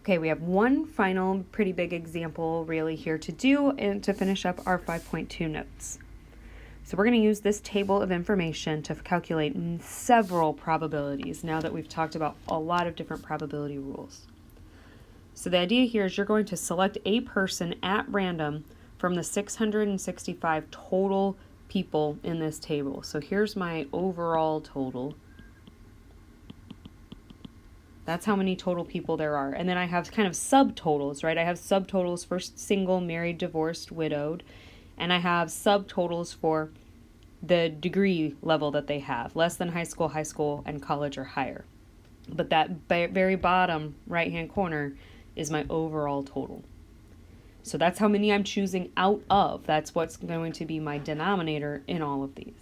Okay, we have one final pretty big example really here to do and to finish up our 5.2 notes. So we're going to use this table of information to calculate several probabilities now that we've talked about a lot of different probability rules. So the idea here is you're going to select a person at random from the 665 total people in this table. So here's my overall total. That's how many total people there are. And then I have kind of subtotals, right? I have subtotals for single, married, divorced, widowed. And I have subtotals for the degree level that they have. Less than high school, and college or higher. But that very bottom right-hand corner is my overall total. So that's how many I'm choosing out of. That's what's going to be my denominator in all of these.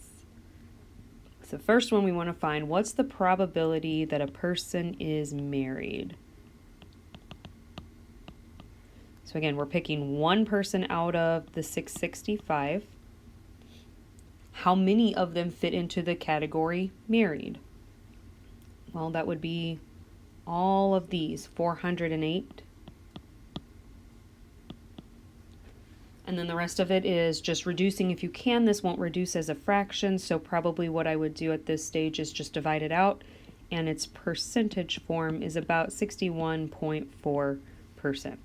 So first one we want to find, what's the probability that a person is married? So again, we're picking one person out of the 665. How many of them fit into the category married? Well, that would be all of these, 408. And then the rest of it is just reducing if you can. This won't reduce as a fraction, so probably what I would do at this stage is just divide it out, and its percentage form is about 61.4%.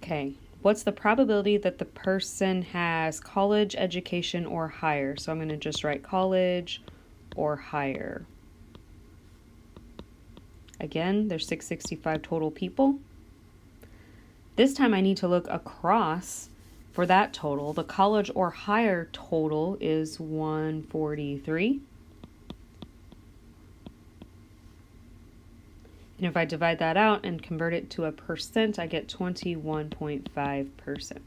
Okay, what's the probability that the person has college, education, or higher? So I'm going to just write college or higher. Again, there's 665 total people. This time I need to look across for that total. The college or higher total is 143. And if I divide that out and convert it to a percent, I get 21.5%.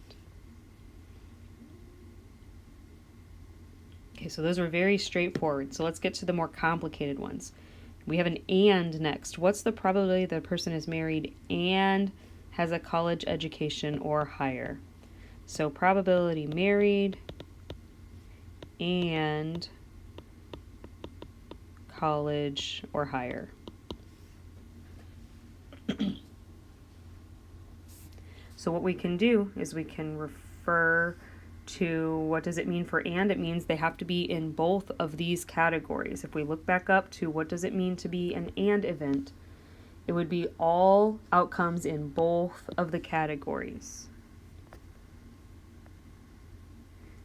Okay, so those were very straightforward. So let's get to the more complicated ones. We have an and next. What's the probability that a person is married and has a college education or higher? So probability married and college or higher. So what we can do is we can refer to what does it mean for and. It means they have to be in both of these categories. If we look back up to what does it mean to be an and event, it would be all outcomes in both of the categories.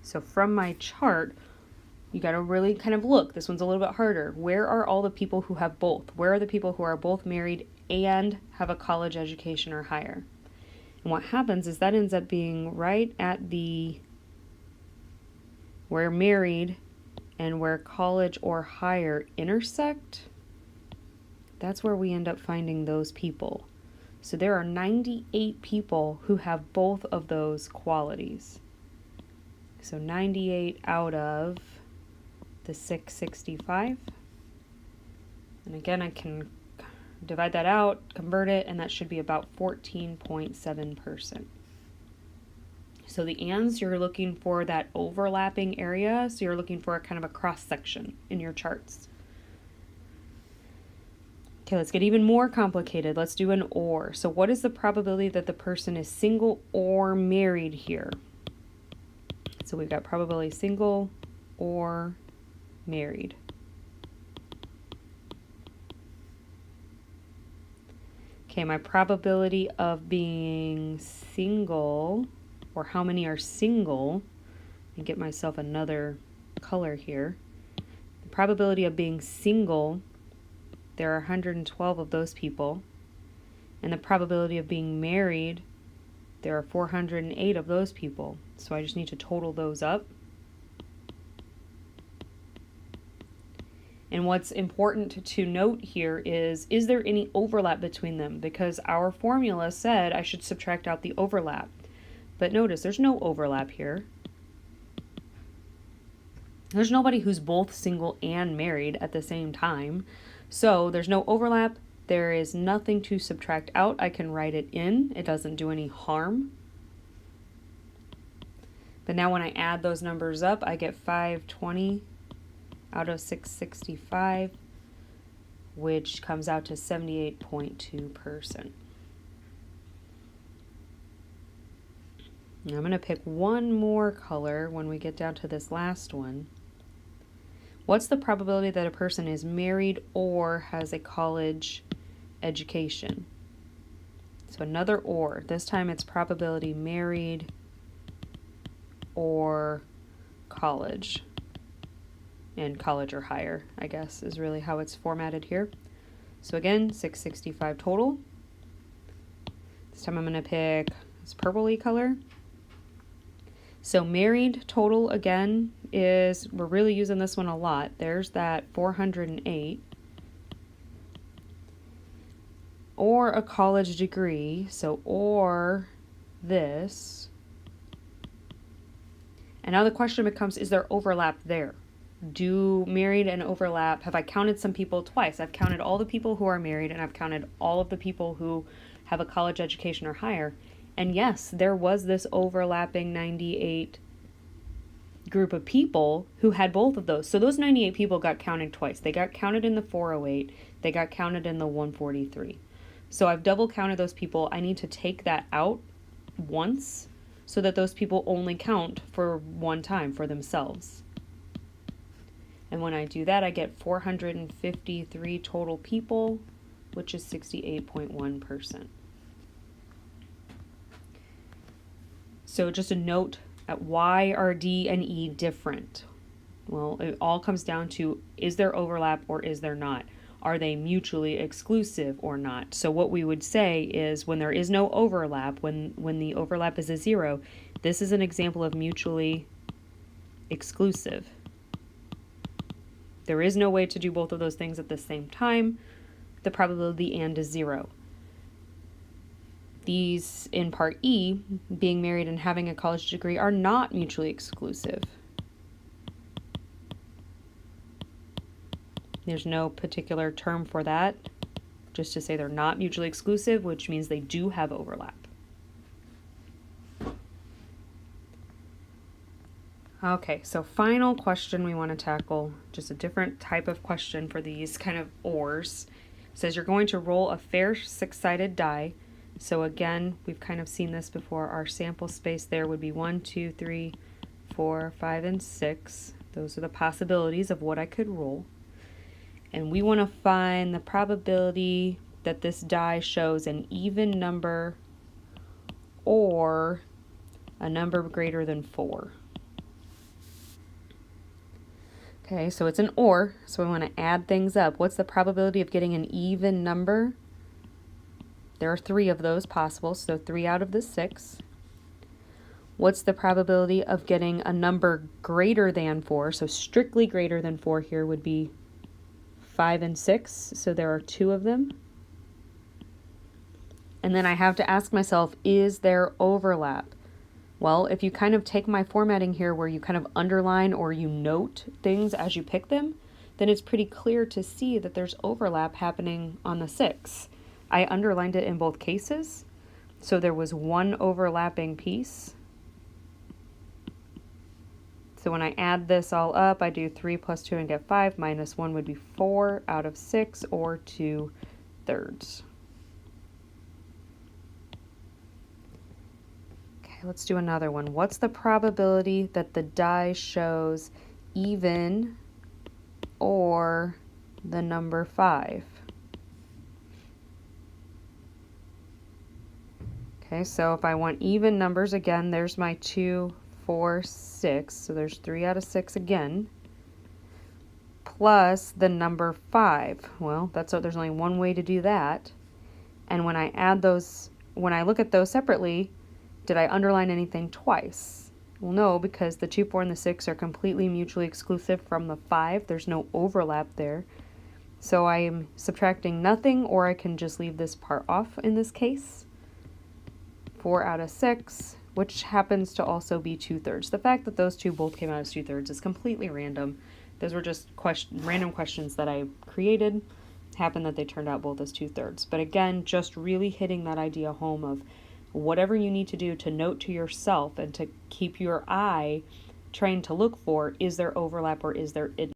So from my chart, you got to really kind of look. This one's a little bit harder. Where are all the people who have both? Where are the people who are both married and have a college education or higher? And what happens is that ends up being right at the where married and where college or higher intersect. That's where we end up finding those people. So there are 98 people who have both of those qualities. So 98 out of the 665. And again, I can divide that out, convert it, and that should be about 14.7%. So the ands, you're looking for that overlapping area. So you're looking for a kind of a cross section in your charts. Okay, let's get even more complicated. Let's do an or. So what is the probability that the person is single or married here? So we've got probability single or married. Okay, my probability of being single, or how many are single, and get myself another color here. The probability of being single, there are 112 of those people. And the probability of being married, there are 408 of those people. So I just need to total those up. And what's important to note here is there any overlap between them? Because our formula said I should subtract out the overlap. But notice there's no overlap here. There's nobody who's both single and married at the same time. So there's no overlap. There is nothing to subtract out. I can write it in. It doesn't do any harm. But now when I add those numbers up, I get 520 out of 665. which comes out to 78.2%. Now I'm going to pick one more color when we get down to this last one. What's the probability that a person is married or has a college education? So another or. This time it's probability married or college. And college or higher, I guess, is really how it's formatted here. So again, 665 total. This time I'm going to pick this purpley color. So married total, again, is, we're really using this one a lot. There's that 408. Or a college degree, so or this. And now the question becomes, is there overlap there? Do married and overlap, have I counted some people twice? I've counted all the people who are married and I've counted all of the people who have a college education or higher. And yes, there was this overlapping 98 group of people who had both of those. So those 98 people got counted twice. They got counted in the 408. They got counted in the 143. So I've double counted those people. I need to take that out once so that those people only count for one time for themselves. And when I do that, I get 453 total people, which is 68.1%. So just a note at why are D and E different? Well, it all comes down to, is there overlap or is there not? Are they mutually exclusive or not? So what we would say is when there is no overlap, when the overlap is a 0, this is an example of mutually exclusive. There is no way to do both of those things at the same time. The probability and is 0. These, in part E, being married and having a college degree, are not mutually exclusive. There's no particular term for that, just to say they're not mutually exclusive, which means they do have overlap. Okay, so final question we want to tackle, just a different type of question for these kind of ors. It says you're going to roll a fair six-sided die. So again, we've kind of seen this before. Our sample space there would be 1, 2, 3, 4, 5, and 6. Those are the possibilities of what I could roll. And we want to find the probability that this die shows an even number or a number greater than 4. Okay, so it's an or, so we want to add things up. What's the probability of getting an even number? There are 3 of those possible, so 3 out of the 6. What's the probability of getting a number greater than 4? So strictly greater than 4 here would be 5 and 6, so there are 2 of them. And then I have to ask myself, is there overlap? Well, if you kind of take my formatting here where you kind of underline or you note things as you pick them, then it's pretty clear to see that there's overlap happening on the 6. I underlined it in both cases, so there was one overlapping piece. So when I add this all up, I do 3 plus 2 and get 5, minus 1 would be 4 out of 6, or 2/3. Okay, let's do another one. What's the probability that the die shows even or the number 5? Okay, so if I want even numbers, again, there's my 2, 4, 6, so there's 3 out of 6 again, plus the number 5. Well, there's only one way to do that. And when I add those, when I look at those separately, did I underline anything twice? Well, no, because the 2, 4, and the 6 are completely mutually exclusive from the 5. There's no overlap there. So I am subtracting nothing, or I can just leave this part off in this case. 4 out of 6, which happens to also be 2/3. The fact that those two both came out as 2/3 is completely random. Those were just random questions that I created. Happened that they turned out both as 2/3. But again, just really hitting that idea home of whatever you need to do to note to yourself and to keep your eye trained to look for, is there overlap or is there